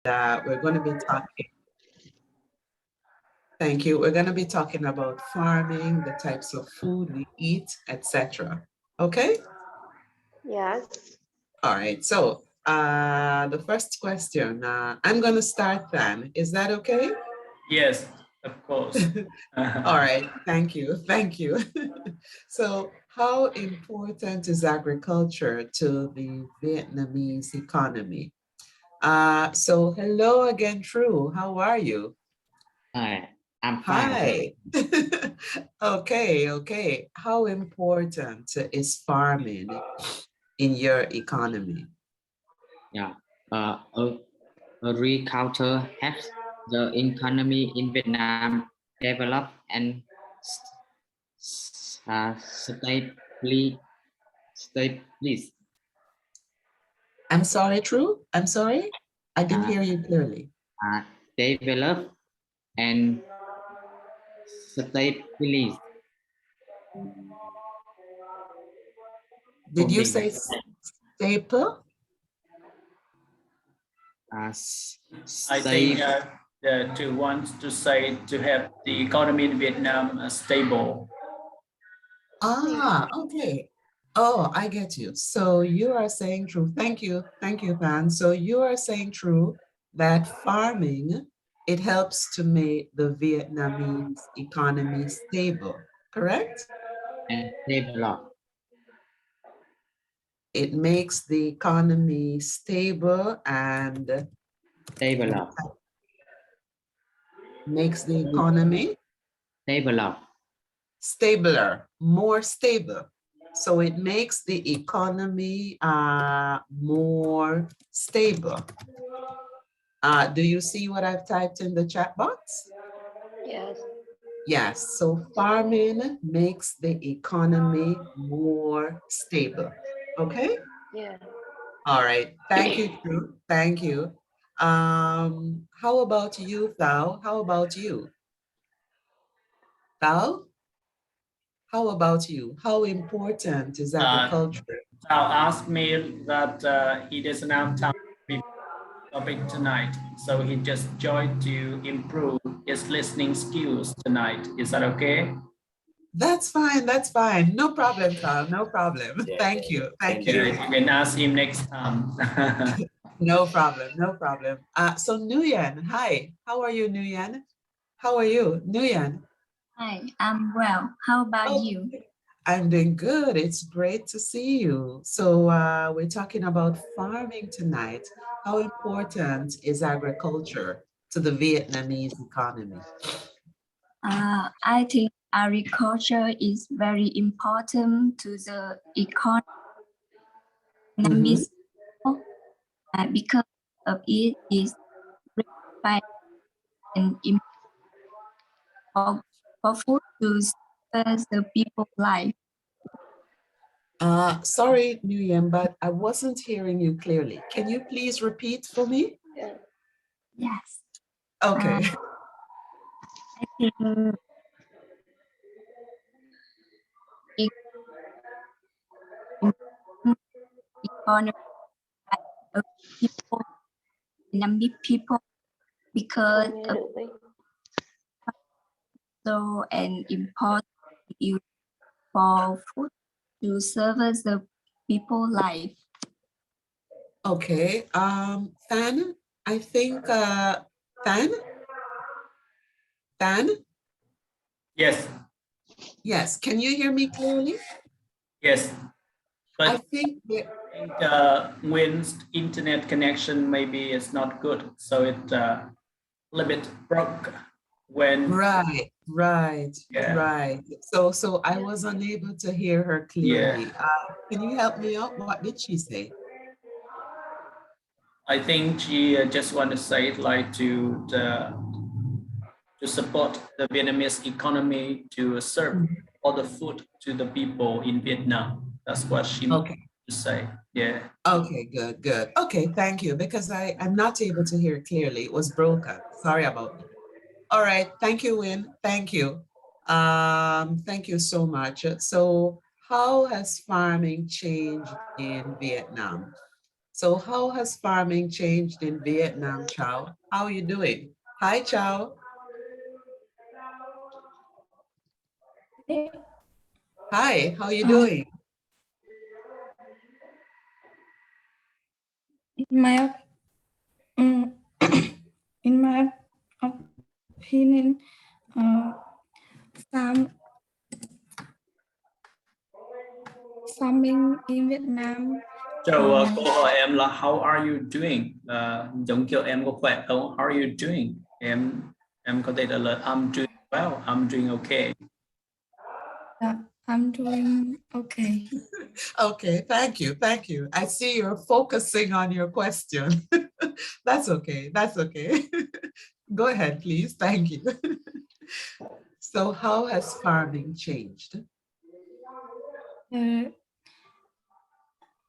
we're going to be talking. Thank you. We're going to be talking about farming, the types of food we eat, etc. Okay? Yes. All right. So the first question, I'm going to start then. Is that okay? Yes, of course. All right. Thank you. Thank you. So how important is agriculture to the Vietnamese economy? So hello again, True. How are you? Hi, I'm fine. Hi. Okay. How important is farming in your economy? Yeah, agriculture helps the economy in Vietnam develop and stabilize. I'm sorry, True. I'm sorry. I didn't hear you clearly. Develop and stabilize. Did you say staple? I think to want to say to have the economy in Vietnam stable. Okay. Oh, I get you. So you are saying True. Thank you, Pan. So you are saying True that farming, it helps to make the Vietnamese economy stable, correct? And develop. It makes the economy stable and Develop. Makes the economy Develop. stabler, more stable. So it makes the economy more stable. Do you see what I've typed in the chat box? Yes. Yes, so farming makes the economy more stable. Okay? Yeah. All right. Thank you, True. Thank you. How about you, Thao? How about you? Thao? How about you? How important is agriculture? Thao asked me that he doesn't have time to topic tonight, so he just joined to improve his listening skills tonight. Is that okay? That's fine. That's fine. No problem, Thao. No problem. Thank you. Thank you. You can ask him next time. No problem. No problem. So Nguyen, hi. How are you, Nguyen? How are you, Nguyen? Hi, I'm well. How about you? I'm doing good. It's great to see you. So we're talking about farming tonight. How important is agriculture to the Vietnamese economy? I think agriculture is very important to the economy because of it is required and for food to serve the people's life. Sorry, Nguyen, but I wasn't hearing you clearly. Can you please repeat for me? Yeah. Yes. Okay. I think economy of people, Vietnamese people, because of so an important use for food to serve the people's life. Okay. Tan, I think Tan? Yes. Yes. Can you hear me clearly? Yes. But I think Wynn's internet connection maybe is not good, so it a little bit broke when. Right. Yeah. So I was unable to hear her clearly. Yeah. Can you help me out? What did she say? I think she just want to say it like to support the Vietnamese economy, to serve all the food to the people in Vietnam. That's what she meant to say. Yeah. Okay, good. Okay, thank you. Because I'm not able to hear clearly. It was broken. Sorry about that. All right. Thank you, Win. Thank you. Thank you so much. So how has farming changed in Vietnam? So how has farming changed in Vietnam, Chow? How are you doing? Hi, Chow. Hi, how are you doing? In my um, in my opinion, farm farming in Vietnam. Câu hỏi em là how are you doing? Giống kiểu em có khỏe không? How are you doing? Em có thể trả lời I'm doing well, I'm doing okay. I'm doing okay. Okay, thank you, thank you. I see you're focusing on your question. That's okay, that's okay. Go ahead, please, thank you. So how has farming changed?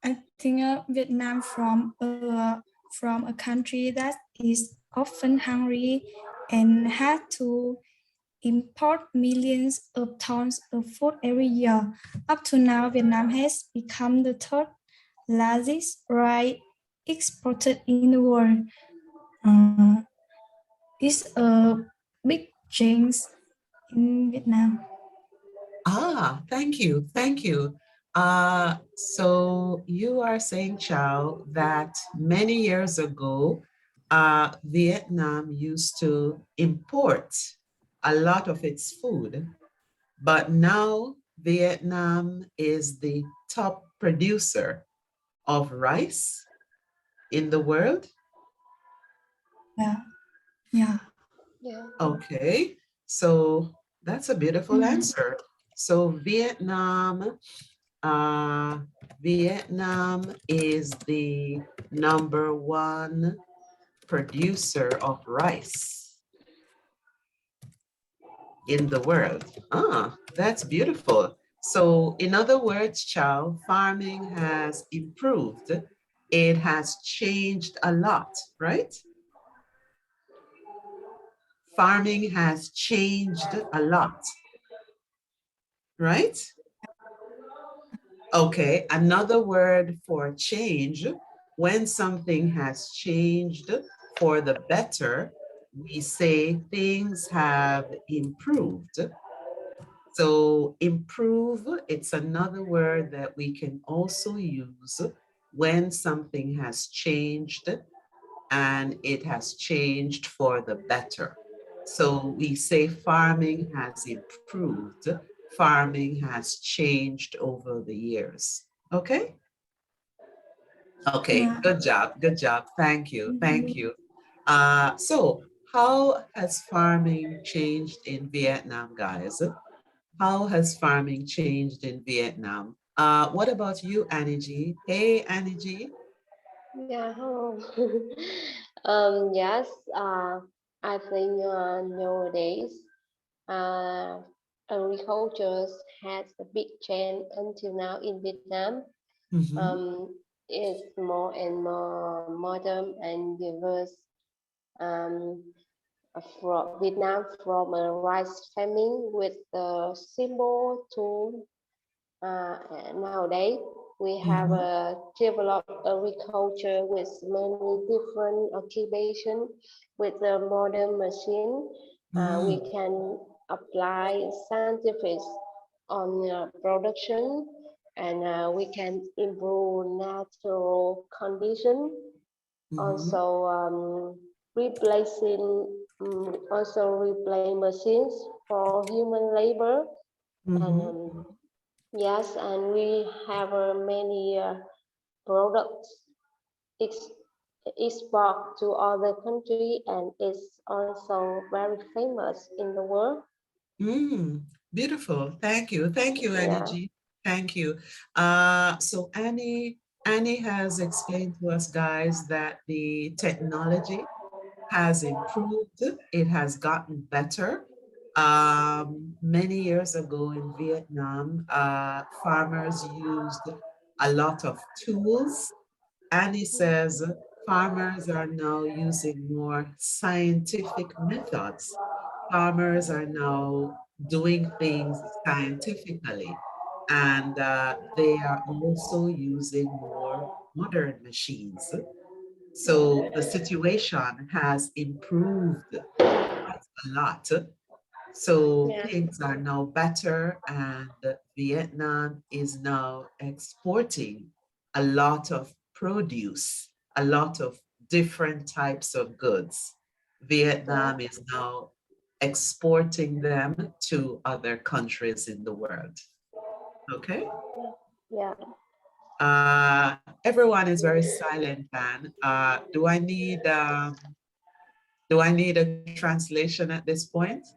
I think Vietnam from a country that is often hungry and had to import millions of tons of food every year. Up to now, Vietnam has become the third largest rice exporter in the world. It's a big change in Vietnam. Ah, thank you, thank you. So you are saying, Chow, that many years ago, Vietnam used to import a lot of its food, but now Vietnam is the top producer of rice in the world. Yeah. Yeah. Yeah. Okay, so that's a beautiful answer. So Vietnam is the #1 producer of rice in the world. Ah, that's beautiful. So in other words, Chow, farming has improved. It has changed a lot, right? Farming has changed a lot, right? Okay, another word for change, when something has changed for the better, we say things have improved. So improve, it's another word that we can also use when something has changed and it has changed for the better. So we say farming has improved, farming has changed over the years. Okay? Okay, Yeah. good job. Thank you, thank you. So how has farming changed in Vietnam, guys? How has farming changed in Vietnam? What about you, Annie G? Hey, Annie G. Yeah, hello. Yes, I think nowadays agriculture has a big change until now in Vietnam. It's more and more modern and diverse. Um, from Vietnam from a rice farming with the simple tool. Nowadays, we have developed agriculture with many different occupation with the modern machine. We can apply scientific on production and we can improve natural condition. Also replacing also replace machines for human labor. And yes, and we have many products export to other country, and it's also very famous in the world. Beautiful. Thank you, Annie G. Thank you. So Annie has explained to us, guys, that the technology has improved. It has gotten better. Many years ago in Vietnam, farmers used a lot of tools. Annie says farmers are now using more scientific methods. Farmers are now doing things scientifically, and they are also using more modern machines. So the situation has improved quite a lot. So Yeah. things are now better, and Vietnam is now exporting a lot of produce, a lot of different types of goods. Vietnam is now exporting them to other countries in the world. Okay. Yeah. Everyone is very silent, man. Do I need a translation at this point?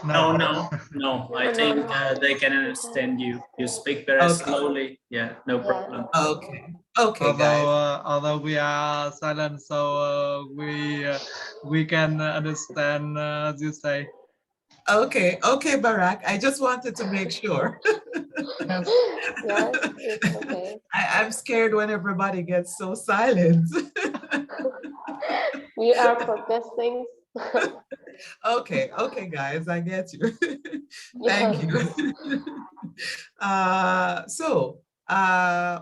No. I think they can Okay. understand you. You speak very Okay. slowly. Yeah, no problem. Okay. Okay, guys. Although we are silent, so we can understand as you say. Okay, Barack. I just wanted to make sure. Yes. Yes, it's okay. I'm scared when everybody gets so silent. We are progressing. Okay, guys, I get you. Yeah. Thank you.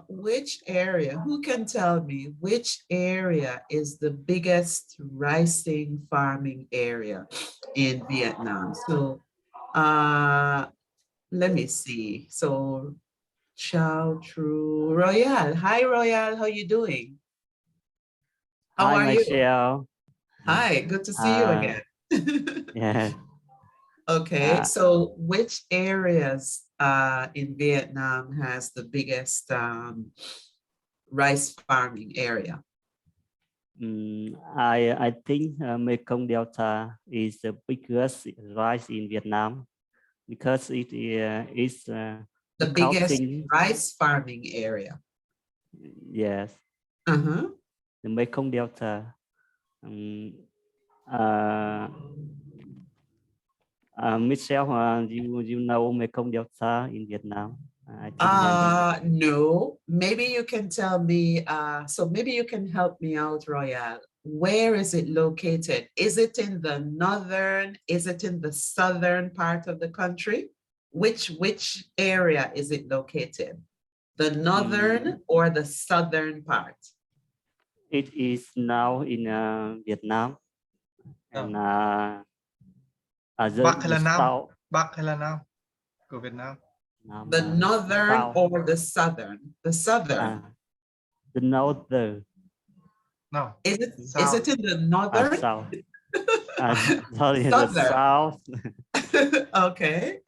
Which area, who can tell me which area is the biggest ricing farming area in Vietnam? So let me see. So Chow True Royale. Hi Royale, how you doing? How Hi, are you? Michelle. Hi, good to see you again. Yeah. Okay, so which areas in Vietnam has the biggest rice farming area? I think Mekong Delta is the biggest rice in Vietnam because it is The biggest counting. rice farming area. Yes. Uh-huh. The Mekong Delta. Michelle, you know Mekong Delta in Vietnam? I think No, maybe you can tell me, so maybe you can help me out, Royale. Where is it located? Is it in the northern, is it in the southern part of the country? Which area is it located? The northern or the southern part? it is now in Vietnam. And Bắc hay là Nam? south, Bắc hay là Nam của Việt Nam? The northern south. or the southern? The southern. The northern. No. Is it in the northern? South. Sorry, the Southern. south. Okay.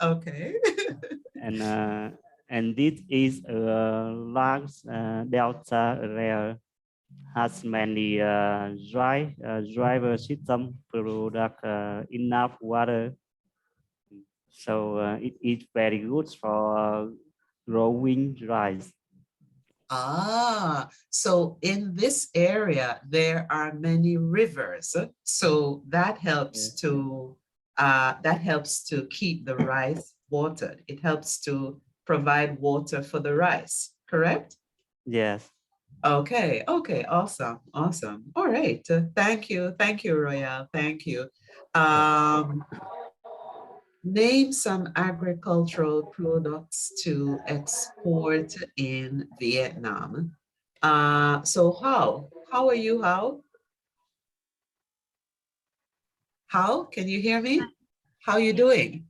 And this is a large delta area, has many driver system product enough water, so it is very good for growing rice. So in this area there are many rivers, so that helps to keep the rice watered. It helps to provide water for the rice, correct? Yes. Okay, awesome. All right, thank you, Royale, thank you. Name some agricultural products to export in Vietnam. So how are you, How, can you hear me? How are you doing?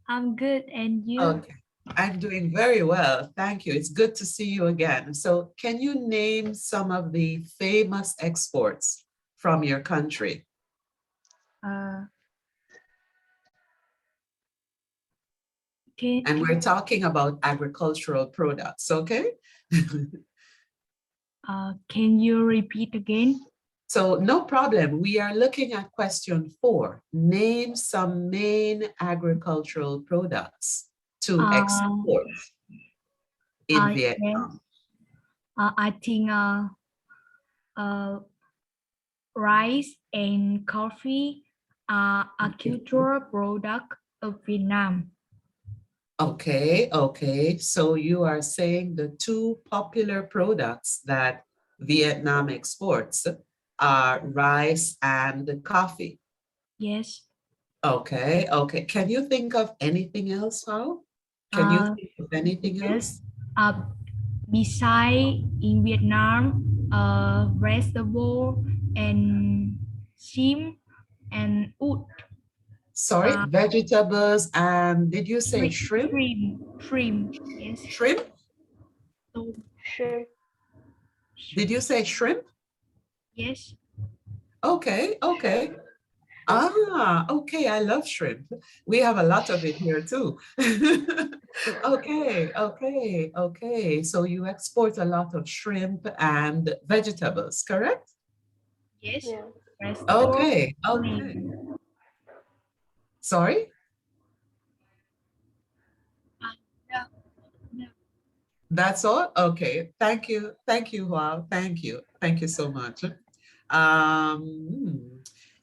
I'm good, and you? Okay, I'm doing very well, thank you. It's good to see you again. So can you name some of the famous exports from your country? And we're talking about agricultural products, okay? Can you repeat again? So no problem. We are looking at question 4. Name some main agricultural products to export in Vietnam. Yes. I think rice and coffee are agricultural product of Vietnam. Okay. So you are saying the 2 popular products that Vietnam exports are rice and coffee. Yes. Okay. Can you think of anything else, How? Can you think of anything else? Besides, in Vietnam, vegetable and shrimp and wood. Sorry, vegetables and did you say shrimp? Shrimp, yes. Shrimp? So, shrimp. Did you say shrimp? Yes. Okay, okay. Ah, okay, I love shrimp. We have a lot of it here too. Okay, okay, okay. So you export a lot of shrimp and vegetables, correct? Yes. Yeah. Okay, okay. Sorry? No, no. That's all? Okay, thank you. Thank you, Wow. Thank you. Thank you so much.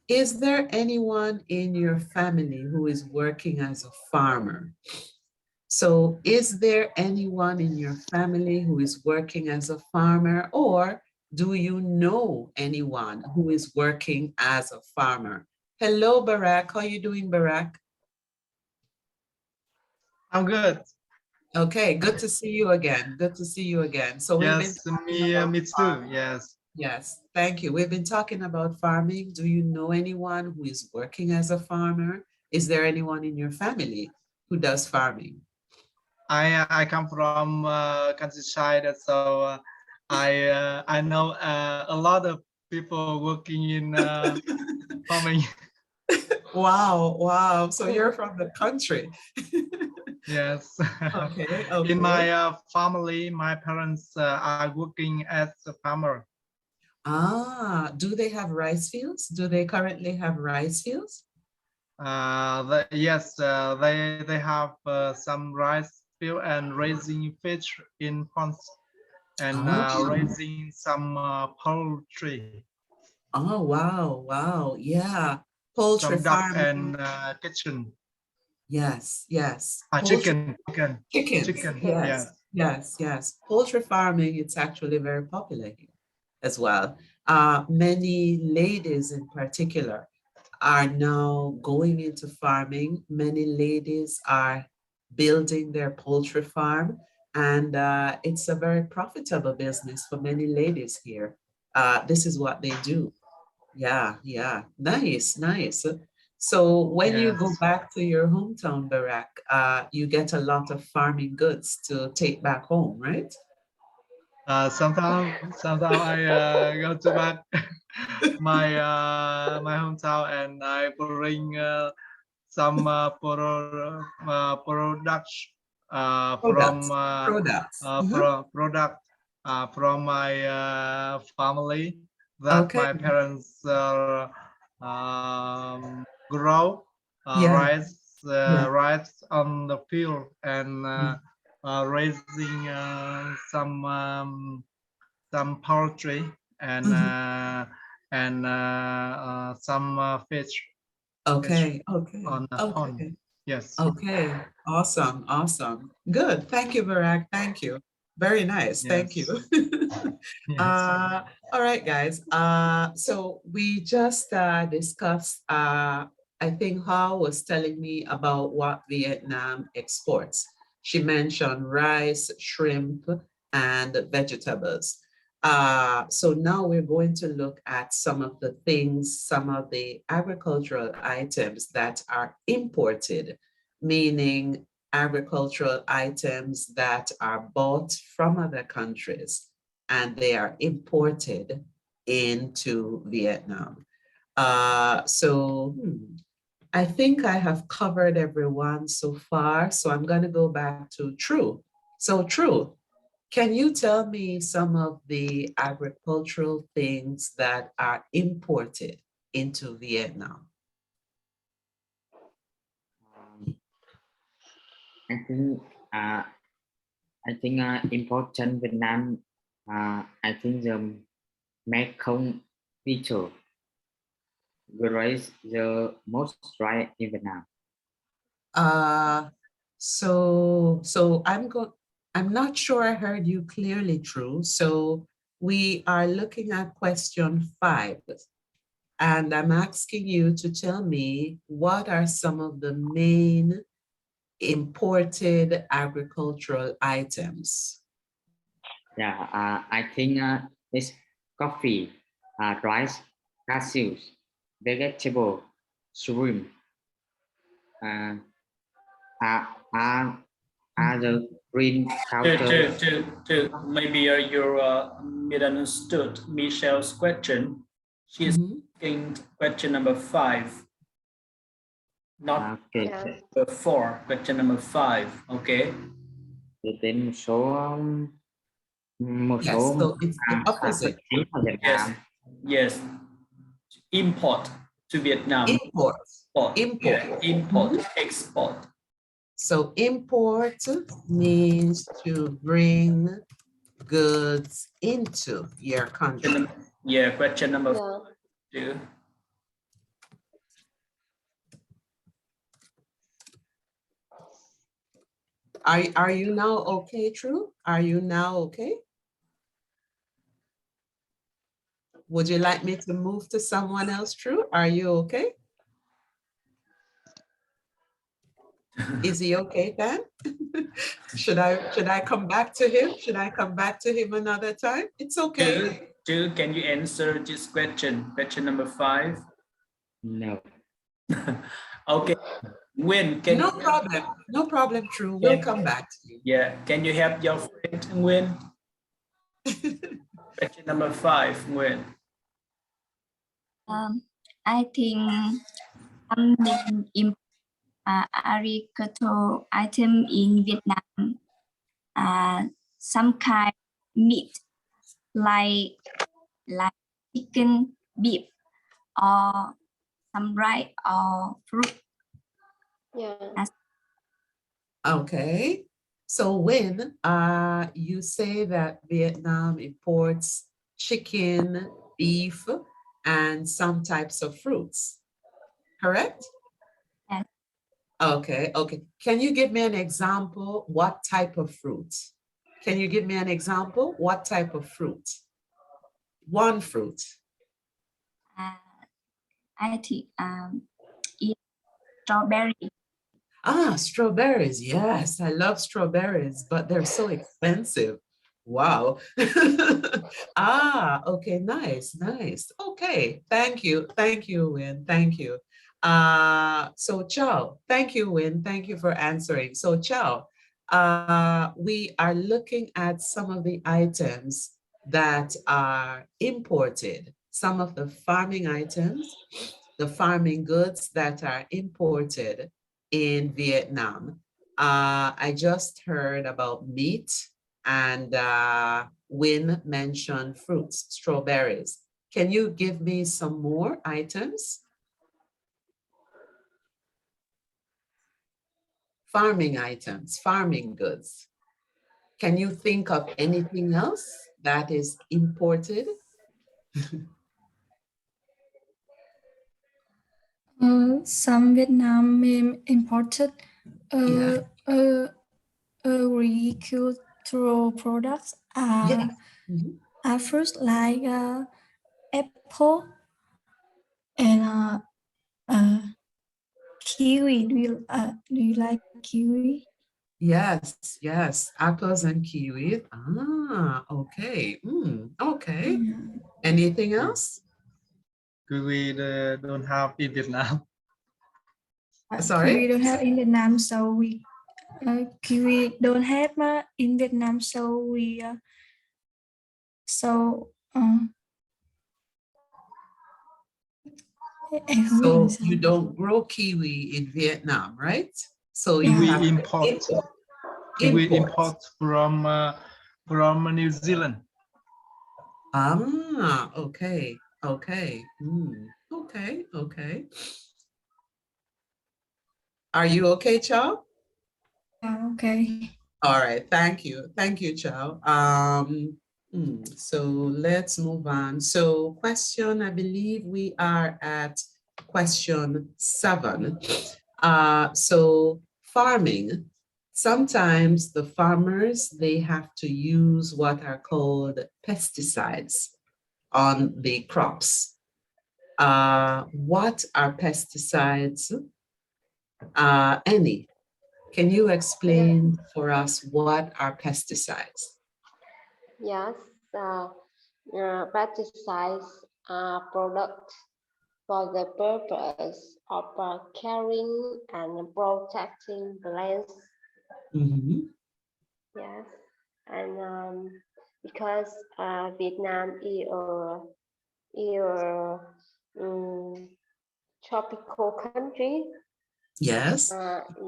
Is there anyone in your family who is working as a farmer? So is there anyone in your family who is working as a farmer, or do you know anyone who is working as a farmer? Hello, Barak. How are you doing, Barak? I'm good. Okay, good to see you again. Good to see you again. So we've been Yes, talking about me too. farming. Yes. Yes, thank you. We've been talking about farming. Do you know anyone who is working as a farmer? Is there anyone in your family who does farming? I come from countryside, so I know a lot of people working in farming. Wow, wow. So you're from the country. Yes. Okay, okay. In my family, my parents are working as a farmer. Ah, do they have rice fields? Do they currently have rice fields? Yes, they have some rice field and raising fish in ponds and raising some poultry. Oh, wow, wow. Yeah. Poultry Some duck farming. and kitchen. Yes, yes. Chicken. Chickens. Yes, Yes. yes, yes. Poultry farming, it's actually very popular here as well. Many ladies in particular are now going into farming. Many ladies are building their poultry farm, and it's a very profitable business for many ladies here. This is what they do. Yeah, yeah. Nice, nice. So when you go Yes. back to your hometown, Barak, you get a lot of farming goods to take back home, right? Sometimes I go to back my hometown and I bring some products Products, products. product from my family that Okay. my parents grow Yeah, yeah. rice on the field and raising some poultry and Mhm. some fish Okay, okay, on the pond. okay. Yes. Okay, awesome, awesome. Good. Thank you, Barak. Thank you. Very nice. Thank you. Yes. Yes. All right, guys. So we just discussed, I think Hao was telling me about what Vietnam exports. She mentioned rice, shrimp, and vegetables. So now we're going to look at some of the things, some of the agricultural items that are imported, meaning agricultural items that are bought from other countries and they are imported into Vietnam. I think I have covered everyone so far. So I'm going to go back to True. So True, can you tell me some of the agricultural things that are imported into Vietnam? I think uh, important Vietnam. I think the Mekong feature grows the most right in Vietnam. I'm not sure I heard you clearly, True. So we are looking at question 5, and I'm asking you to tell me what are some of the main imported agricultural items? Yeah, I think it's coffee, rice, cashews, vegetable, shrimp, are the green counter. Maybe you misunderstood Michelle's question. She is asking question number 5, not Okay. number 4. Question number 5. Okay. Đến một số Yes, so it's the opposite. Yes. Import to Vietnam. Import. Export. So import means to bring goods into your country. Yeah, question number 2. Are you now okay, True? Are you now okay? Would you like me to move to someone else, True? Are you okay? Is he okay, Dan? Should I come back to him? Should I come back to him another time? It's okay. True, can you answer this question? Question number 5. No. Okay. When can no problem. No problem, True. We'll come back to you. Yeah. Can you help your friend Nguyen? Question number 5, Nguyen. I think something agricultural item in Vietnam, some kind of meat like chicken, beef, or some rice or fruit. Yeah. Okay. So when you say that Vietnam imports chicken, beef, and some types of fruits, correct? Yes. Okay, okay. Can you give me an example? What type of fruit? Can you give me an example? What type of fruit? One fruit. I think it's strawberry. Strawberries. Yes, I love strawberries, but they're so expensive. Wow. Okay, nice, nice. Okay, thank you, Win, thank you. So Chow, thank you, Win, thank you for answering. So Chow, we are looking at some of the items that are imported, some of the farming items, the farming goods that are imported in Vietnam. I just heard about meat, and Win mentioned fruits, strawberries. Can you give me some more items? Farming items, farming goods. Can you think of anything else that is imported? Some Vietnam imported agricultural products are fruits like apple and kiwi. Do you like kiwi? Yes, yes, apples and kiwi. Okay. Okay. Anything else? Kiwi don't have in Vietnam. Sorry? Kiwi don't have in Vietnam, so we kiwi don't have in Vietnam, so we so you don't grow kiwi in Vietnam, right? So we you have import. We import from New Zealand. Okay, okay, okay, okay. Are you okay, Chow? Okay. All right, thank you, Chow. So let's move on. So question, I believe we are at question 7. So farming. Sometimes the farmers, they have to use what are called pesticides on the crops. What are pesticides? Any? Can you explain for us what are pesticides? Yes, pesticides are products for the purpose of caring and protecting plants. Yes, and because Vietnam is a tropical country. Yes.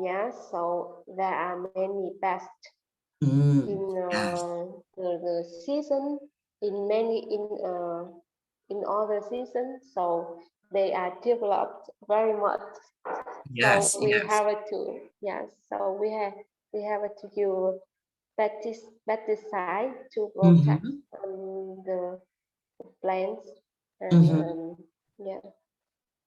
Yes, so there are many pests Yes. in the season, in other seasons. So they are developed very much. Yes. So we Yes. have to So we have to use pesticide to protect the plants and yeah.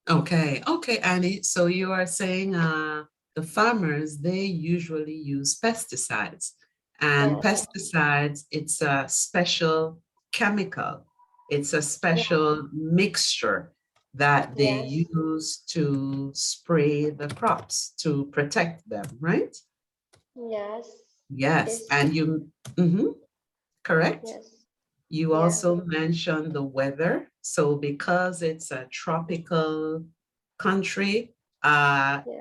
Okay, okay, Annie. So you are saying the farmers, they usually use pesticides, and Yeah. pesticides, it's a special chemical. It's a special mixture that they Yes. use to spray the crops to protect them, right? Yes. Yes, and you, correct? Yes. You Yeah. also mentioned the weather. So because it's a tropical country,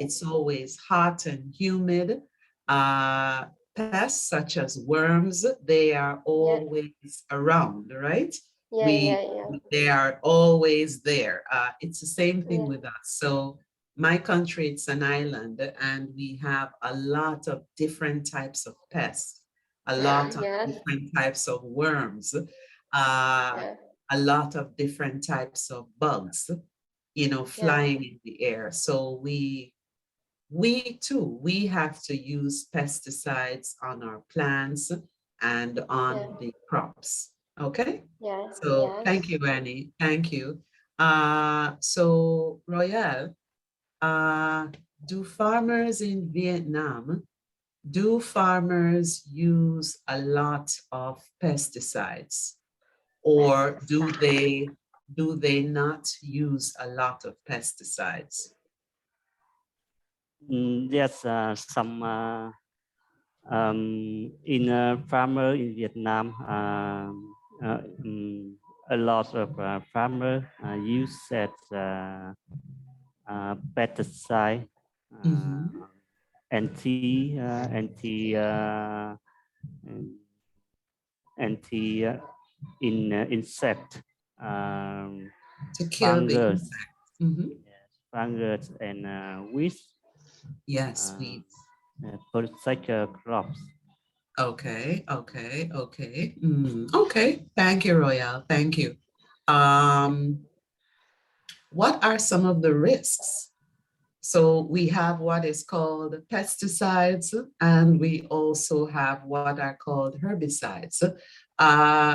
it's always hot and humid. Pests such as worms, they are always around, right? They are always there. It's the same thing with us. So my country, it's an island, and we have a lot of different types of pests, a lot of different types of worms, a lot of different types of bugs, flying in the air. So we too, we have to use pesticides on our plants and on the crops. Okay? So thank you, Annie. Thank you. So Royale, do farmers in Vietnam, do farmers use a lot of pesticides, or do they not use a lot of pesticides? Yes, some in farmer in Vietnam, a lot of farmer use that pesticide, anti insect, to kill the fungus, insects. fungus and weeds. Yes, weeds. Protect crops. Okay, okay, okay. Okay, thank you, Royal. Thank you. What are some of the risks? So we have what is called pesticides, and we also have what are called herbicides.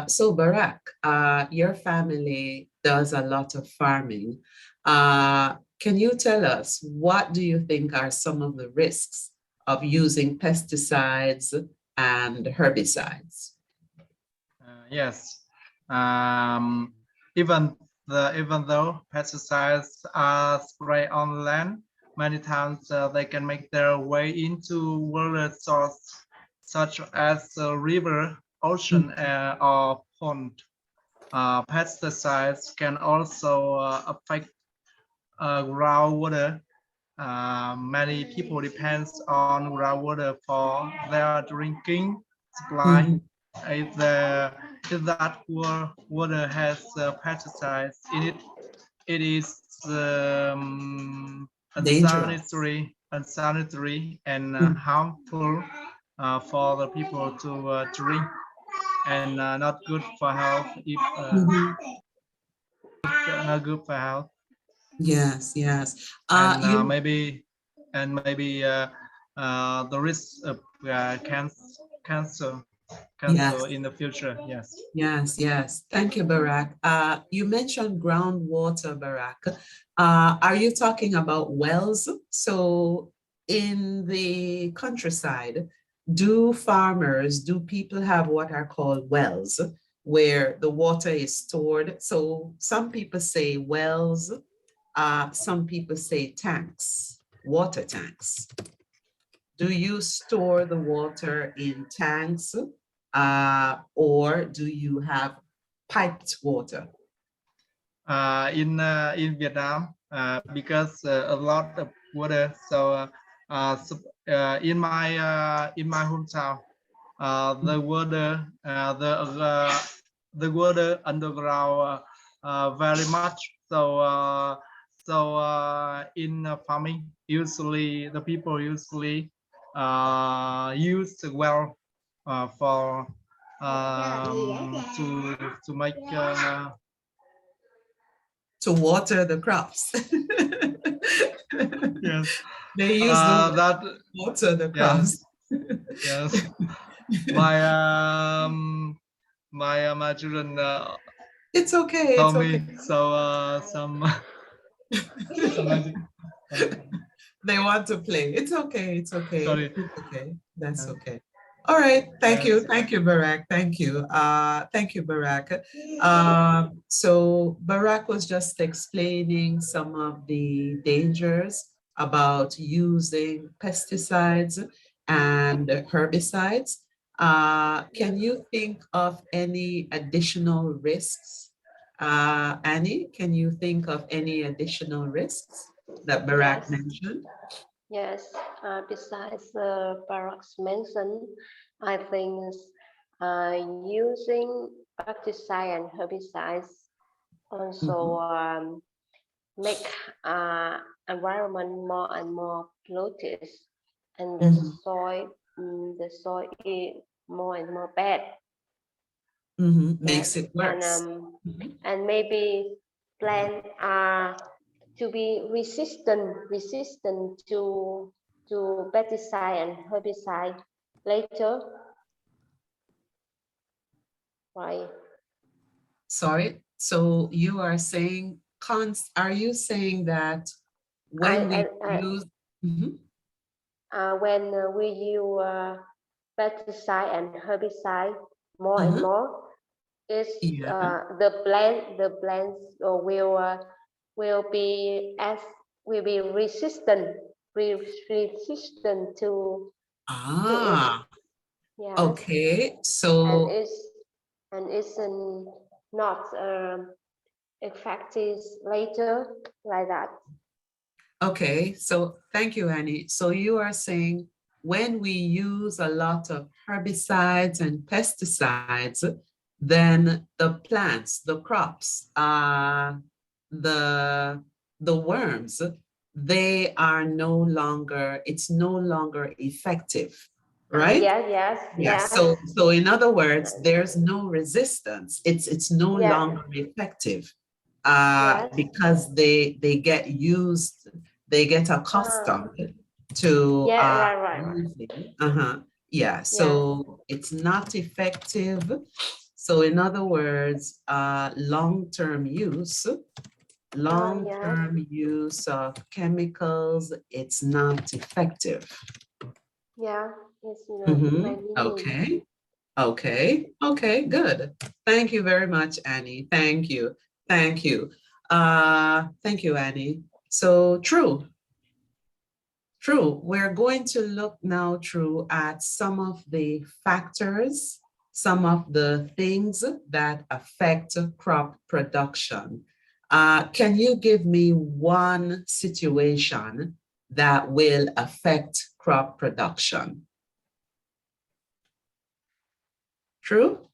So Barak, your family does a lot of farming. Can you tell us, what do you think are some of the risks of using pesticides and herbicides? Yes. Even though pesticides are sprayed on land, many times they can make their way into water source, such as a river, ocean, or pond. Pesticides can also affect groundwater. Many people depend on groundwater for their drinking supply. If that water has pesticides in it, it is unsanitary and harmful for the people to drink, and not good for health. If not good for health. Yes, yes. And maybe the risk of cancer in the future. Yes. Yes, yes. Thank you, Barak. You mentioned groundwater, Barak. Are you talking about wells? So in the countryside, do people have what are called wells, where the water is stored? So some people say wells, some people say tanks, water tanks. Do you store the water in tanks or do you have piped water? In Vietnam, because a lot of water, so in my hometown, the water underground very much. So in farming, usually the people usually use the well for to make to water the crops. yes, They use the that water the crops. yes. My children It's okay. told It's me okay. so some They want to play. It's okay. It's okay. Sorry. It's okay. That's okay. All right. Thank you. Thank you, Barak. Thank you. Thank you, Barak. So Barak was just explaining some of the dangers about using pesticides and herbicides. Can you think of any additional risks? Annie, can you think of any additional risks that Barak mentioned? Yes, besides Barak's mentioned, I think using pesticide and herbicides also make environment more and more polluted, and the soil is more and more bad. Makes it worse. And maybe plants are to be resistant to pesticide and herbicide later. Right. Sorry. So you are saying are you saying that when we use when we use pesticide and herbicide more and more, is the plants will be resistant to it. Yes. Okay, so and it's not effective later like that. Okay, so thank you, Annie. So you are saying when we use a lot of herbicides and pesticides, then the plants, the crops, the worms, they are no longer, it's no longer effective, right? Yes. So in other words, there's no resistance. It's no longer effective because they get used, they get accustomed to so it's not effective. So in other words, long-term use of chemicals, it's not effective. Yeah, it's not. Okay, good. Thank you very much, Annie. Thank you. Thank you, Annie. So true. We're going to look now at some of the factors, some of the things that affect crop production. Can you give me one situation that will affect crop production? True?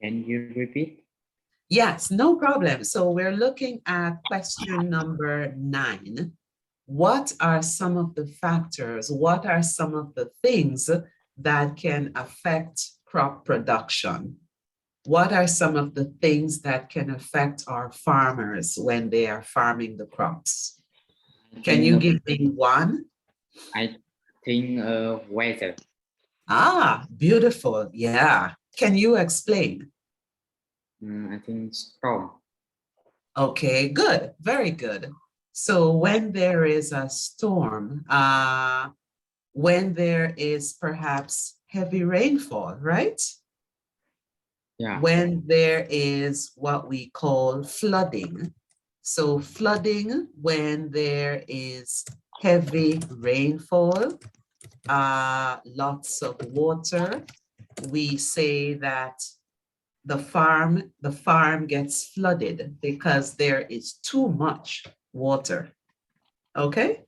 Can you repeat? Yes, no problem. So we're looking at question number 9. What are some of the factors? What are some of the things that can affect crop production? What are some of the things that can affect our farmers when they are farming the crops? Can you give me one? I think weather. Beautiful. Yeah. Can you explain? I think storm. Okay, good. Very good. So when there is a storm, when there is perhaps heavy rainfall, right? Yeah. When there is what we call flooding. So flooding when there is heavy rainfall, lots of water, we say that the farm gets flooded because there is too much water. Okay?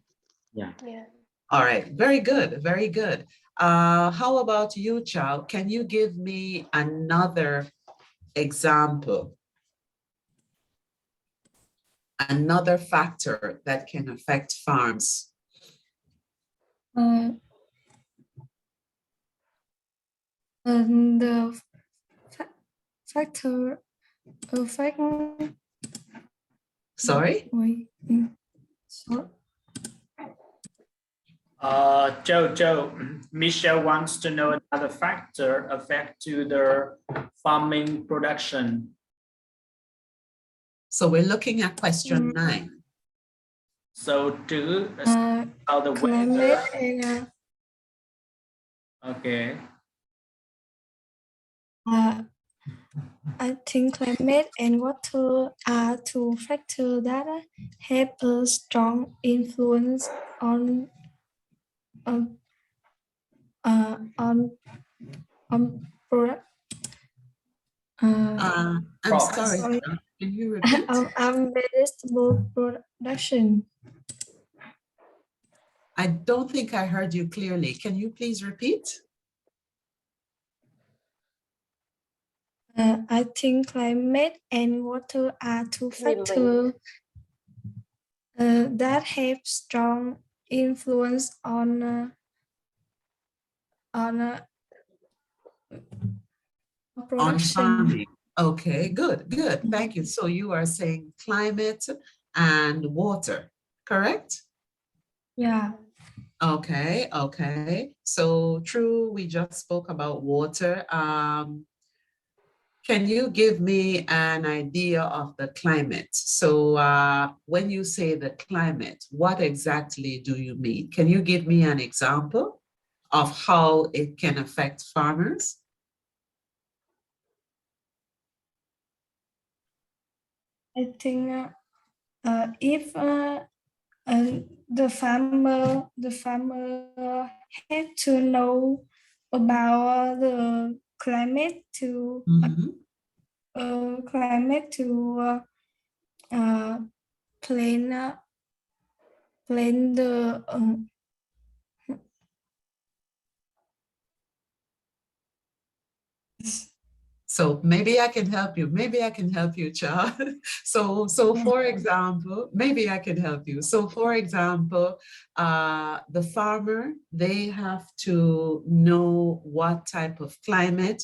Yeah. Yeah. All right, very good, very good. How about you, Chow? Can you give me another example? Another factor that can affect farms? And the factor affect. Sorry? Joe, Michelle wants to know another factor affect to the farming production. So we're looking at question 9. So to how the Climate weather. and Okay. I think climate and water are two factors that have a strong influence on product. I'm sorry. Can you repeat? Vegetable production. I don't think I heard you clearly. Can you please repeat? I think climate and water are two factors that have strong influence on production. On farming. Okay, good. Thank you. So you are saying climate and water, correct? Yeah. Okay. So true, we just spoke about water. Can you give me an idea of the climate? So when you say the climate, what exactly do you mean? Can you give me an example of how it can affect farmers? I think if the farmer have to know about the climate to plan the So maybe I can help you. Maybe I can help you, Cha. So for example, maybe I can help you. So for example, the farmer, they have to know what type of climate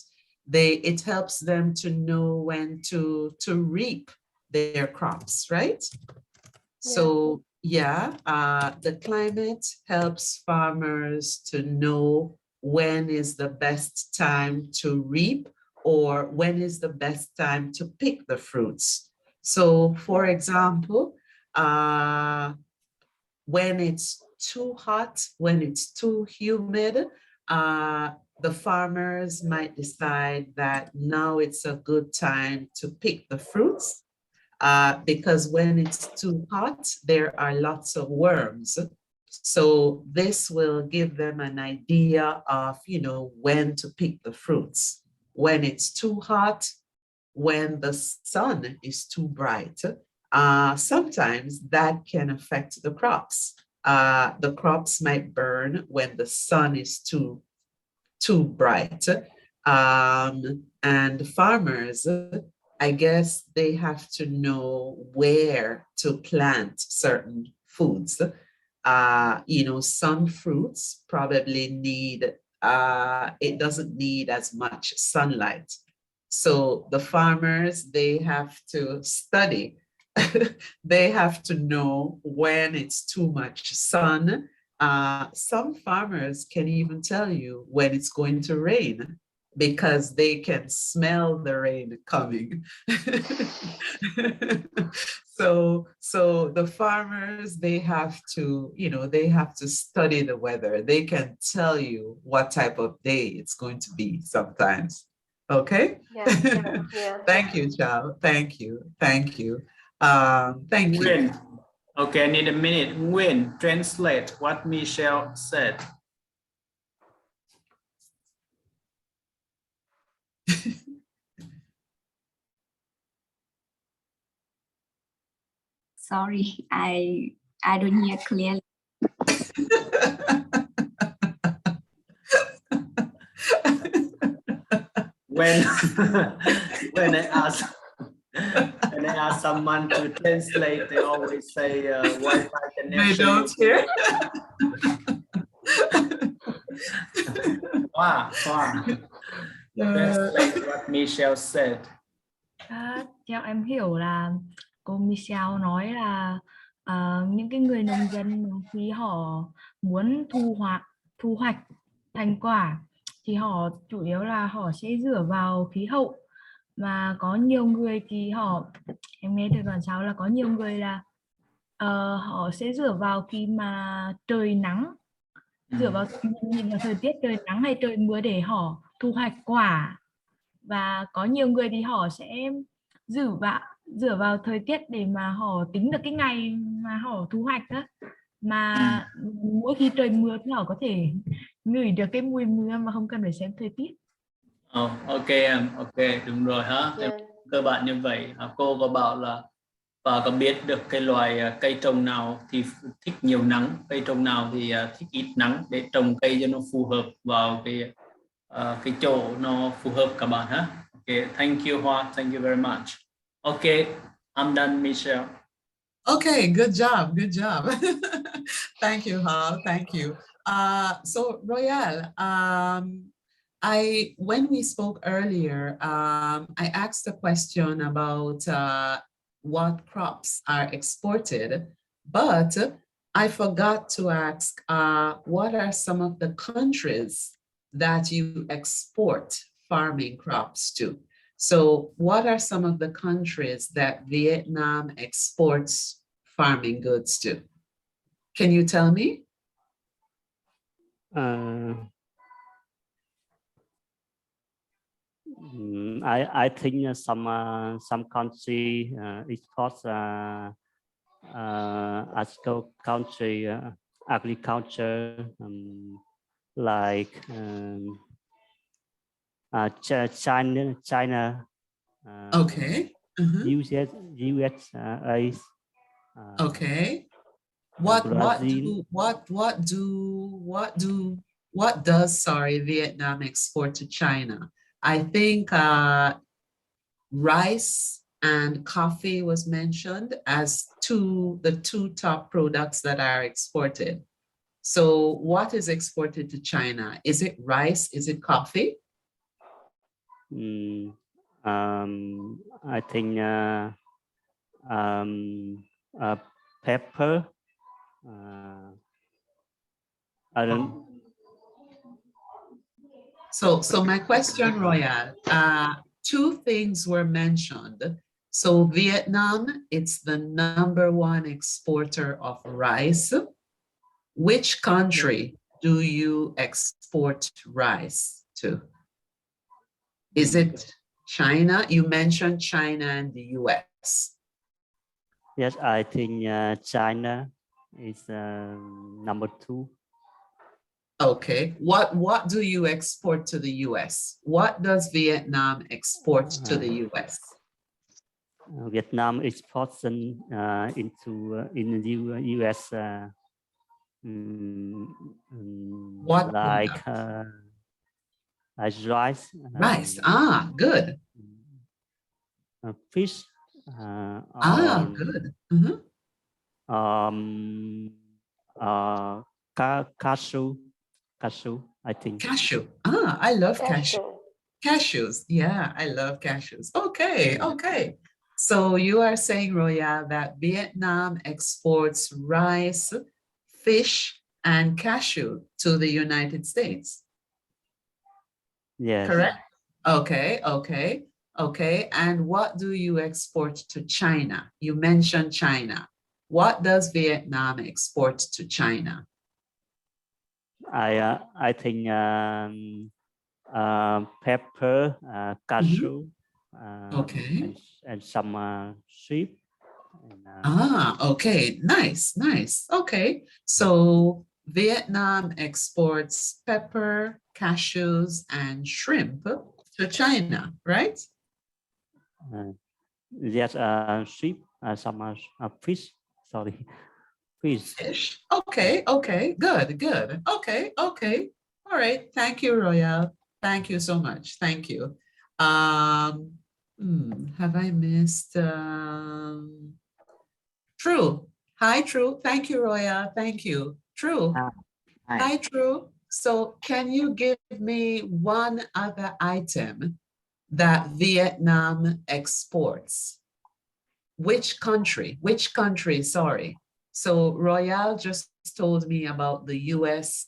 it helps them to know when to reap their crops, right? So yeah, the climate helps farmers to know when is the best time to reap or when is the best time to pick the fruits. So for example, when it's too hot, when it's too humid, the farmers might decide that now it's a good time to pick the fruits. Because when it's too hot, there are lots of worms. So this will give them an idea of, when to pick the fruits. When it's too hot, when the sun is too bright, sometimes that can affect the crops. The crops might burn when the sun is too bright. And farmers, I guess they have to know where to plant certain foods. Some fruits probably need, it doesn't need as much sunlight. So the farmers, they have to study. They have to know when it's too much sun. Some farmers can even tell you when it's going to rain because they can smell the rain coming. So the farmers, they have to, they have to study the weather. They can tell you what type of day it's going to be sometimes. Okay? Yeah. Thank you, Chow. Thank you. Thank you. Thank you. Okay, I need a minute. Nguyen, translate what Michelle said. Sorry, I don't hear clearly. When when I ask someone to translate, they always say Wi-Fi connection. They don't hear. Wow. Translate what Michelle said. Theo em hiểu là cô Michelle nói là những cái người nông dân khi họ muốn thu hoạch thành quả thì họ chủ yếu là họ sẽ dựa vào khí hậu, và có nhiều người thì em nghe từ đoạn sau là có nhiều người là họ sẽ dựa vào khi mà trời nắng, dựa vào nhìn vào thời tiết trời nắng hay trời mưa để họ thu hoạch quả, và có nhiều người thì họ sẽ dựa vào thời tiết để mà họ tính được cái ngày mà họ thu hoạch đó, mà mỗi khi trời mưa thì họ có thể ngửi được cái mùi mưa mà không cần phải xem thời tiết. Ok em, ok, đúng rồi hả? Yeah. Cơ bản như vậy. Cô có bảo là và có biết được cái loài cây trồng nào thì thích nhiều nắng, cây trồng nào thì thích ít nắng, để trồng cây cho nó phù hợp vào cái chỗ nó phù hợp các bạn hả? Okay, thank you Hoa, thank you very much. Okay, I'm done, Michelle. Okay, good job, good job. Thank you, Hal, thank you. So Royal, when we spoke earlier, I asked a question about what crops are exported, but I forgot to ask, what are some of the countries that you export farming crops to? So what are some of the countries that Vietnam exports farming goods to? Can you tell me? I think some country exports agriculture, like China. Okay. USA. Okay. What does Vietnam export to China? I think rice and coffee was mentioned as the two top products that are exported. So what is exported to China? Is it rice? Is it coffee? I think pepper. I don't. So my question, Royal, two things were mentioned. So Vietnam, it's the #1 exporter of rice. Which country do you export rice to? Is it China? You mentioned China and the US. Yes, I think China is #2. Okay. What do you export to the US? What does Vietnam export to the US? Vietnam exports into in the US. What like rice. Rice. Good. Fish. Good. Cashew, I think. Cashew. I love cashew. Cashews. Yeah, I love cashews. Okay, okay. So you are saying, Roya, that Vietnam exports rice, fish, and cashew to the United States. Yes. Correct? Okay, okay, okay. And what do you export to China? You mentioned China. What does Vietnam export to China? I think pepper, cashew, okay, and some sheep. Okay, nice, nice. Okay, so Vietnam exports pepper, cashews, and shrimp to China, right? Yes, sheep, some fish. Sorry, fish. Fish. Okay, okay, good, good. Okay, okay. All right. Thank you, Royal. Thank you so much. Thank you. Have I missed? True. Hi, True. Thank you, Royal. Thank you. True. Hi, True. So can you give me one other item that Vietnam exports? Which country? Which country? Sorry. So Royal just told me about the US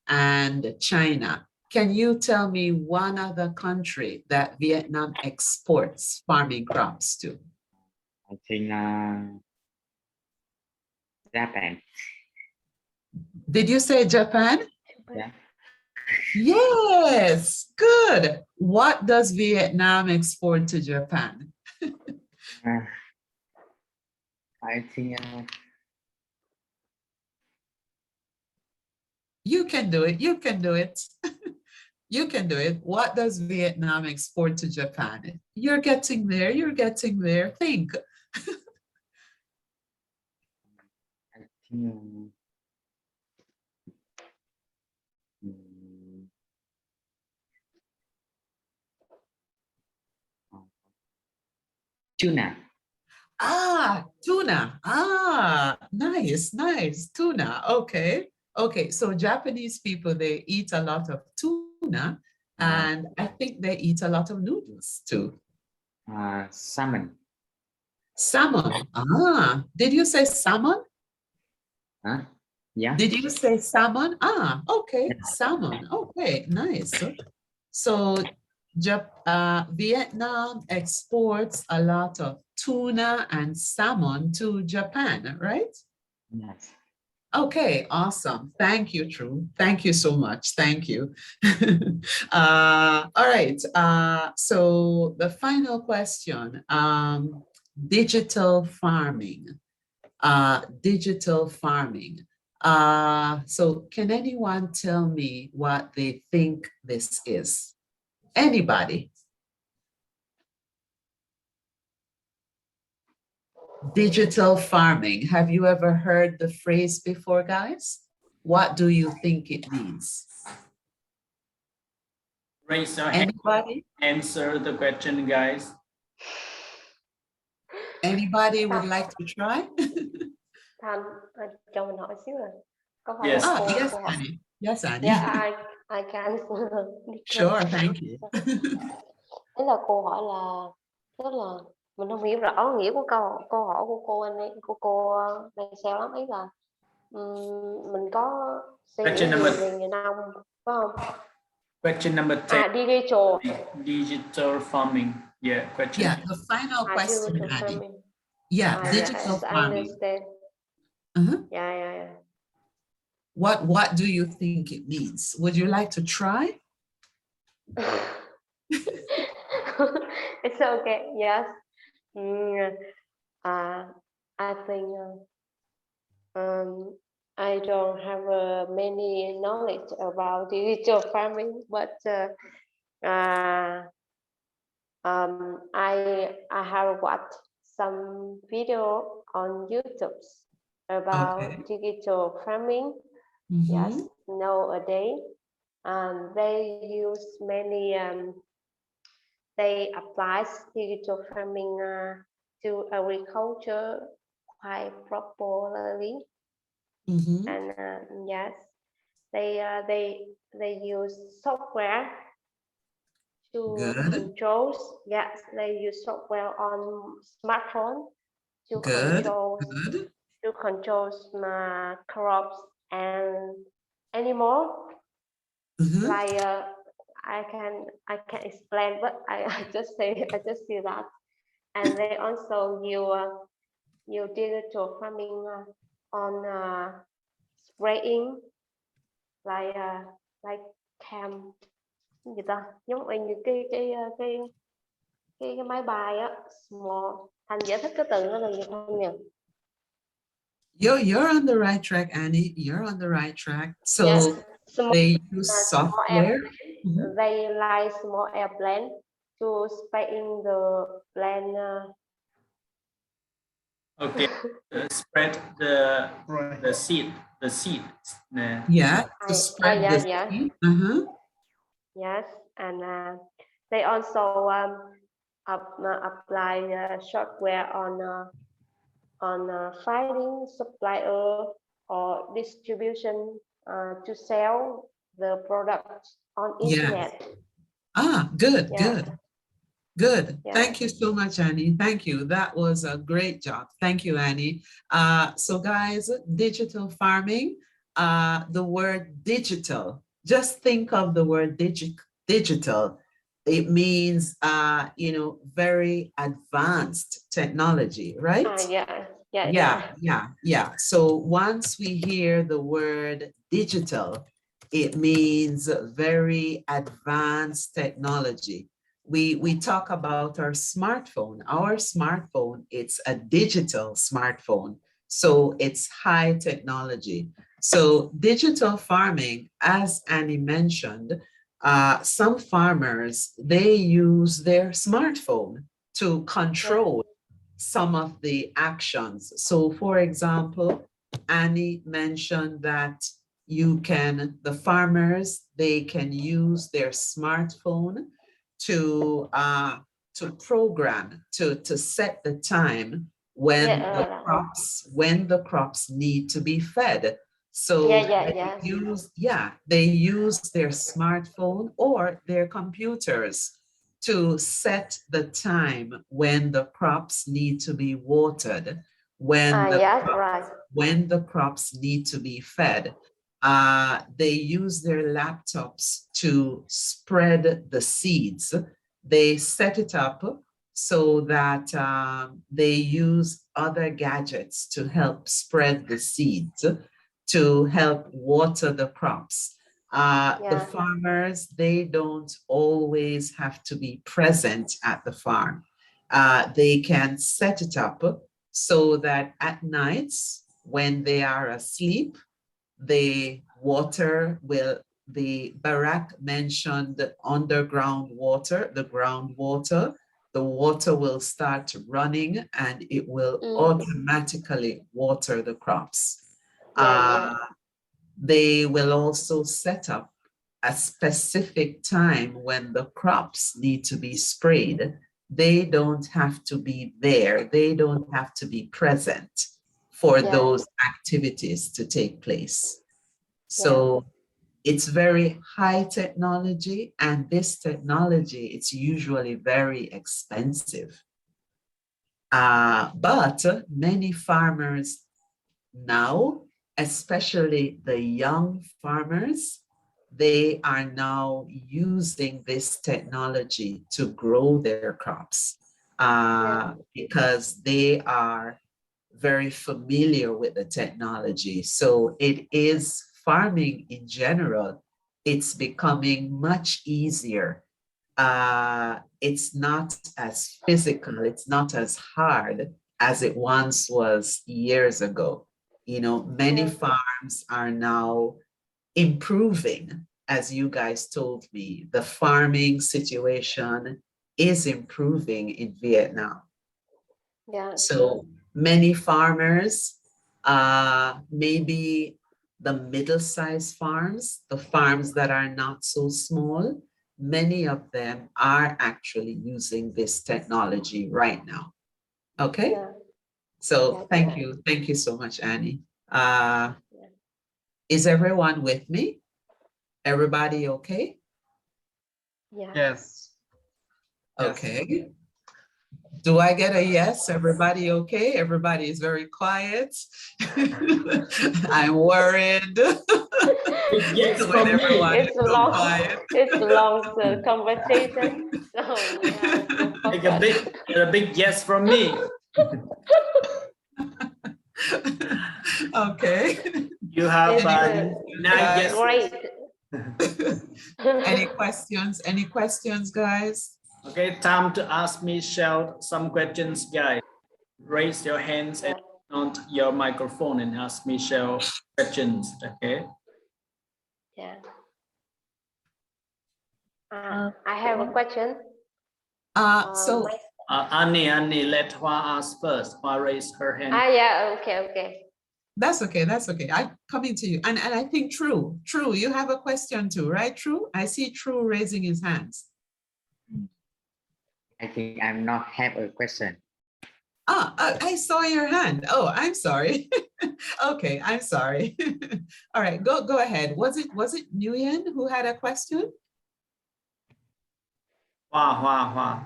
and China. Can you tell me one other country that Vietnam exports farming crops to? I think Japan. Did you say Japan? Yeah. Yes, good. What does Vietnam export to Japan? I think you can do it. You can do it. You can do it. What does Vietnam export to Japan? You're getting there. You're getting there. Think. I think tuna. Ah, tuna. Ah, nice, nice. Tuna. Okay. Okay. So Japanese people, they eat a lot of tuna, and I think they eat a lot of noodles too. Salmon. Salmon. Ah, did you say salmon? Huh? Yeah. Did you say salmon? Ah, okay. Yeah. Salmon. Okay, nice. So Vietnam exports a lot of tuna and salmon to Japan, right? Yes. Okay, awesome. Thank you, True. Thank you so much. Thank you. All right. So the final question, digital farming. Digital farming. So can anyone tell me what they think this is? Anybody? Digital farming. Have you ever heard the phrase before, guys? What do you think it means? Raise your hand. Anybody? Answer the question, guys. Anybody would like to try? Thanh, cho mình hỏi xíu rồi. Có phải Yes. là cô, Yes, cô hỏi? Annie. Yes, Annie. Yeah, I can. Sure, thank you. Thế là cô hỏi là, tức là mình không hiểu rõ nghĩa của câu hỏi của cô anh ấy, của cô đang sao lắm, ý là mình có suy nghĩ về nghề nông, phải không? Question number 10. Digital farming. Yeah, question. Yeah, the final question, Digital Annie. farming. Yeah, digital Yes, I farming. understand. Yeah. What do you think it means? Would you like to try? It's okay. Yes. I think I don't have many knowledge about digital farming, but I have watched some video on YouTube about digital farming. Yes, nowadays, they use many. They apply digital farming to agriculture quite properly, and yes, they use software to control. Yes, they use software on smartphone to control crops and animals. Like I can explain, but I just say that, and they also use digital farming on spraying like cam gì ta, giống như cái máy bay á, small. Thành giải thích cái từ nó là gì không nhỉ? You're on the right track, Annie. You're on the right track. So yes, they use software. They like small airplane to spray in the plant Okay, spread the seed. Yeah, to spread the yeah. seed. Yes, and they also apply software on finding supplier or distribution to sell the product on internet. Ah, good, Yeah. good. Yeah. Thank you so much, Annie. Thank you. That was a great job. Thank you, Annie. So guys, digital farming, the word digital, just think of the word digital. It means, you know, very advanced technology, right? Yeah. So once we hear the word digital, it means very advanced technology. We talk about our smartphone. Our smartphone, it's a digital smartphone. So it's high technology. So digital farming, as Annie mentioned, some farmers, they use their smartphone to control some of the actions. So for example, Annie mentioned that the farmers, they can use their smartphone to program, to set the time when the crops need to be fed. So they use their smartphone or their computers to set the time when the crops need to be watered, when the crops need to be fed. They use their laptops to spread the seeds. They set it up so that they use other gadgets to help spread the seeds, to help water the crops. The farmers, they don't always have to be present at the farm. They can set it up so that at nights when they are asleep, the water will, the Barak mentioned underground water, the groundwater, the water will start running and it will automatically water the crops. They will also set up a specific time when the crops need to be sprayed. They don't have to be there. They don't have to be present for those activities to take place. So it's very high technology, and this technology, it's usually very expensive. But many farmers now, especially the young farmers, they are now using this technology to grow their crops because they are very familiar with the technology. So it is farming in general, it's becoming much easier. It's not as physical, it's not as hard as it once was years ago. You know, many farms are now improving, as you guys told me. The farming situation is improving in Vietnam. So many farmers, maybe the middle-sized farms, the farms that are not so small, many of them are actually using this technology right now. Okay? So thank you. Thank you so much, Annie. Is everyone with me? Everybody okay? Yes. Okay. Do I get a yes? Everybody okay? Everybody is very quiet. I'm worried. Yes, from me. It's a long conversation. So we have to focus. a big yes from me. Okay. You have yes. Great. Any questions? Any questions, guys? Okay, time to ask Michelle some questions, guys. Raise your hands and on your microphone and ask Michelle questions, okay? Yeah. I have a question. Annie, let Hua ask first. Hua raised her hand. Yeah, okay. That's okay. I'm coming to you. And I think True, you have a question too, right, True? I see True raising his hands. I think I'm not have a question. I saw your hand. Oh, I'm sorry. Okay, I'm sorry. All right, go ahead. Was it Nguyen who had a question? Hua.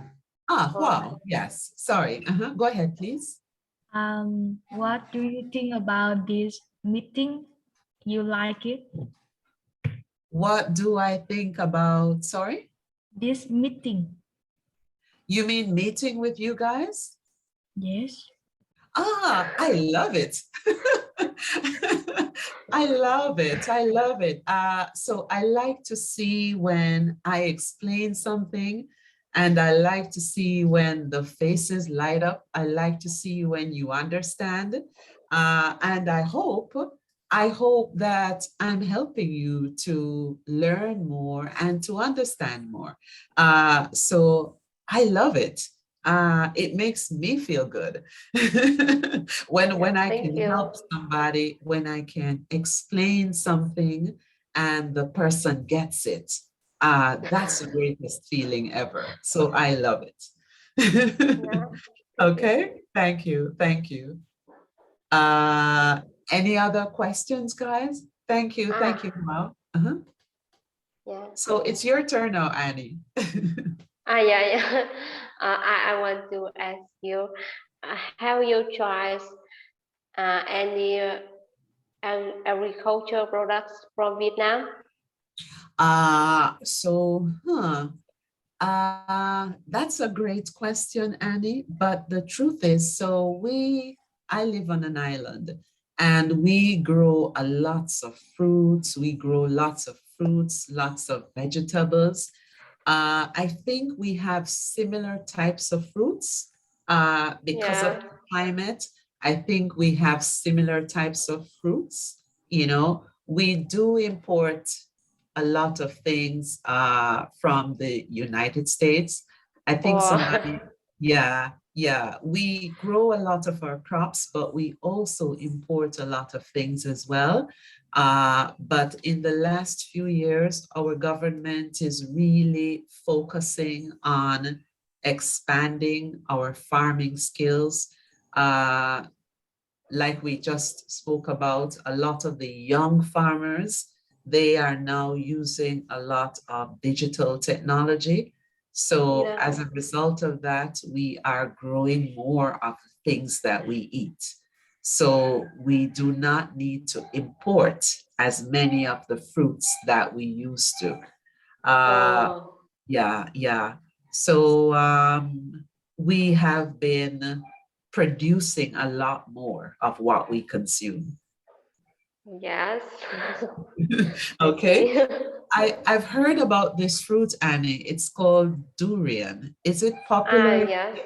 Wow. Yes. Sorry. Go ahead, please. What do you think about this meeting? You like it? What do I think about, sorry? This meeting. You mean meeting with you guys? Yes. I love it. I love it. So I like to see when I explain something, and I like to see when the faces light up. I like to see when you understand. And I hope that I'm helping you to learn more and to understand more. So I love it. It makes me feel good when I can help somebody, when I can explain something and the person gets it. That's the greatest feeling ever. So I love it. Okay, thank you. Any other questions, guys? Thank you, Mao. Yeah. So it's your turn now, Annie. Yeah. I want to ask you, have you tried any agricultural products from Vietnam? That's a great question, Annie. But the truth is, I live on an island, and we grow lots of fruits. We grow lots of vegetables. I think we have similar types of fruits because of the climate. I think we have similar types of fruits. We do import a lot of things from the United States. I think we grow a lot of our crops, but we also import a lot of things as well. But in the last few years, our government is really focusing on expanding our farming skills. Like we just spoke about, a lot of the young farmers, they are now using a lot of digital technology. So as a result of that, we are growing more of the things that we eat. So we do not need to import as many of the fruits that we used to. So we have been producing a lot more of what we consume. Yes. Okay. I've heard about this fruit, Annie. It's called durian. Is it popular? Yes.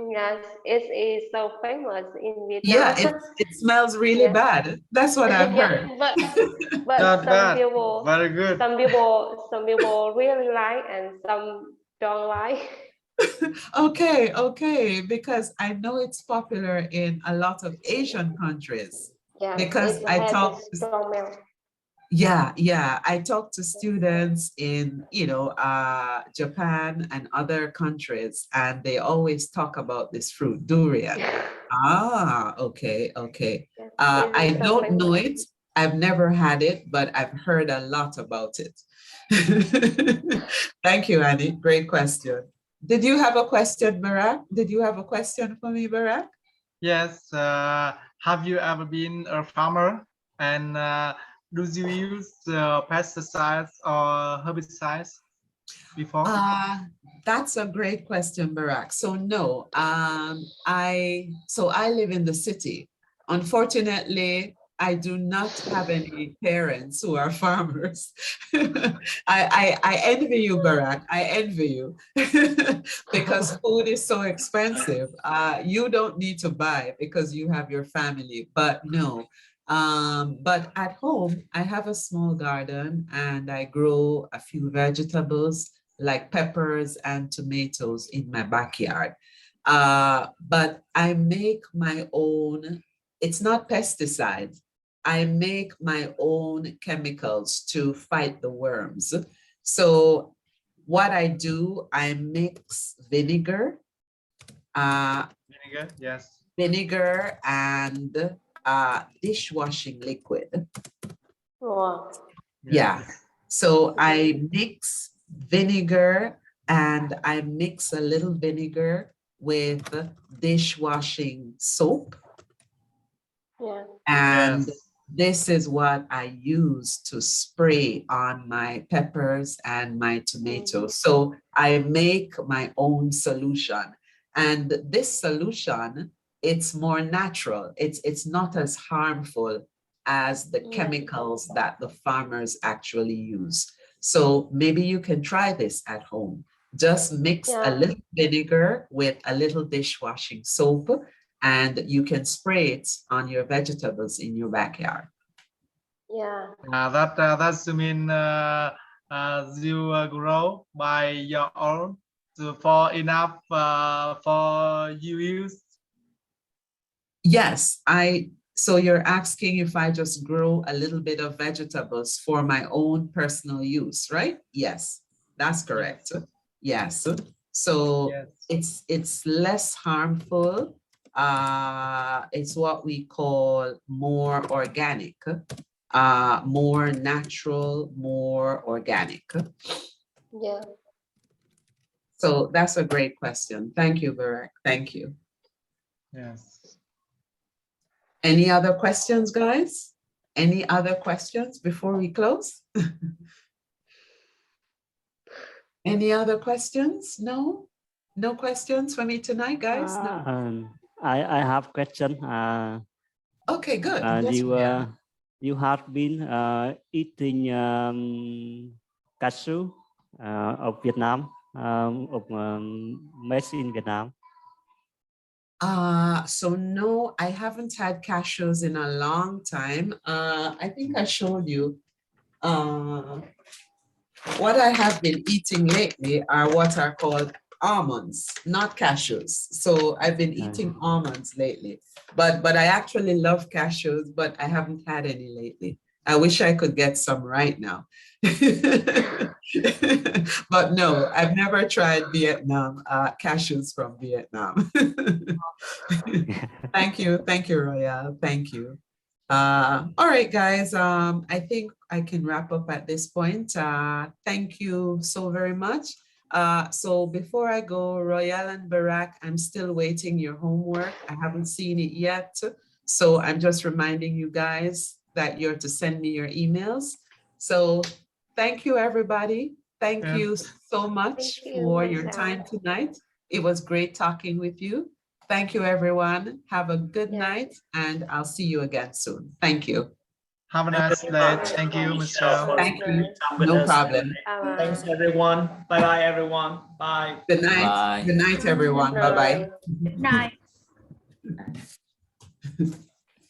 Yes, it is so famous in Vietnam. Yeah, it smells really bad. That's what I've heard. But Not some bad. people, Very good. some people really like, and some don't like. Okay, because I know it's popular in a lot of Asian countries. Yeah, because I talk strong milk. I talk to students in Japan and other countries, and they always talk about this fruit, durian. Okay. Yes, I don't know it. I've never had it, but I've heard a lot about it. Thank you, Annie. Great question. Did you have a question, Barak? Did you have a question for me, Barak? Yes. Have you ever been a farmer? And do you use pesticides or herbicides before? That's a great question, Barak. So no, I live in the city. Unfortunately, I do not have any parents who are farmers. I envy you, Barak. I envy you because food is so expensive. You don't need to buy because you have your family, but no. But at home, I have a small garden and I grow a few vegetables like peppers and tomatoes in my backyard. But I make my own, it's not pesticides. I make my own chemicals to fight the worms. So what I do, I mix vinegar. Vinegar, yes. Vinegar and dishwashing liquid. Wow. Yeah. So I mix vinegar and I mix a little vinegar with dishwashing soap. Yeah. And Yes. this is what I use to spray on my peppers and my tomatoes. So I make my own solution. And this solution, it's more natural. It's not as harmful as the chemicals that the farmers actually use. So maybe you can try this at home. Just mix a little vinegar with a little dishwashing soap, and you can spray it on your vegetables in your backyard. Yeah. That's mean you grow by your own for enough for you use. Yes, so you're asking if I just grow a little bit of vegetables for my own personal use, right? Yes, that's correct. Yes. So yes. it's less harmful. It's what we call more organic, more natural, more organic. Yeah. So that's a great question. Thank you, Barak. Thank you. Yes. Any other questions, guys? Any other questions before we close? Any other questions? No? No questions for me tonight, guys? No? I have question. Okay, good. Yes, you have been eating cashew of Vietnam, made in Vietnam. So no, I haven't had cashews in a long time. I think I showed you. What I have been eating lately are what are called almonds, not cashews. So I've been eating almonds lately, but I actually love cashews, but I haven't had any lately. I wish I could get some right now. But no, I've never tried Vietnam, cashews from Vietnam. Thank you, Royale, thank you. All right, guys, I think I can wrap up at this point. Thank you so very much. So before I go, Royale and Barak, I'm still waiting your homework. I haven't seen it yet. So I'm just reminding you guys that you're to send me your emails. So thank you, everybody. Thank you so much for your time tonight. It was great talking with you. Thank you, everyone. Have a good night, and I'll see you again soon. Thank you. Have a nice day. Thank you, Michelle. Thank you. No problem. Thanks, everyone. Bye-bye, everyone. Bye. Good night. Bye. Good night, everyone. Bye-bye. Good night.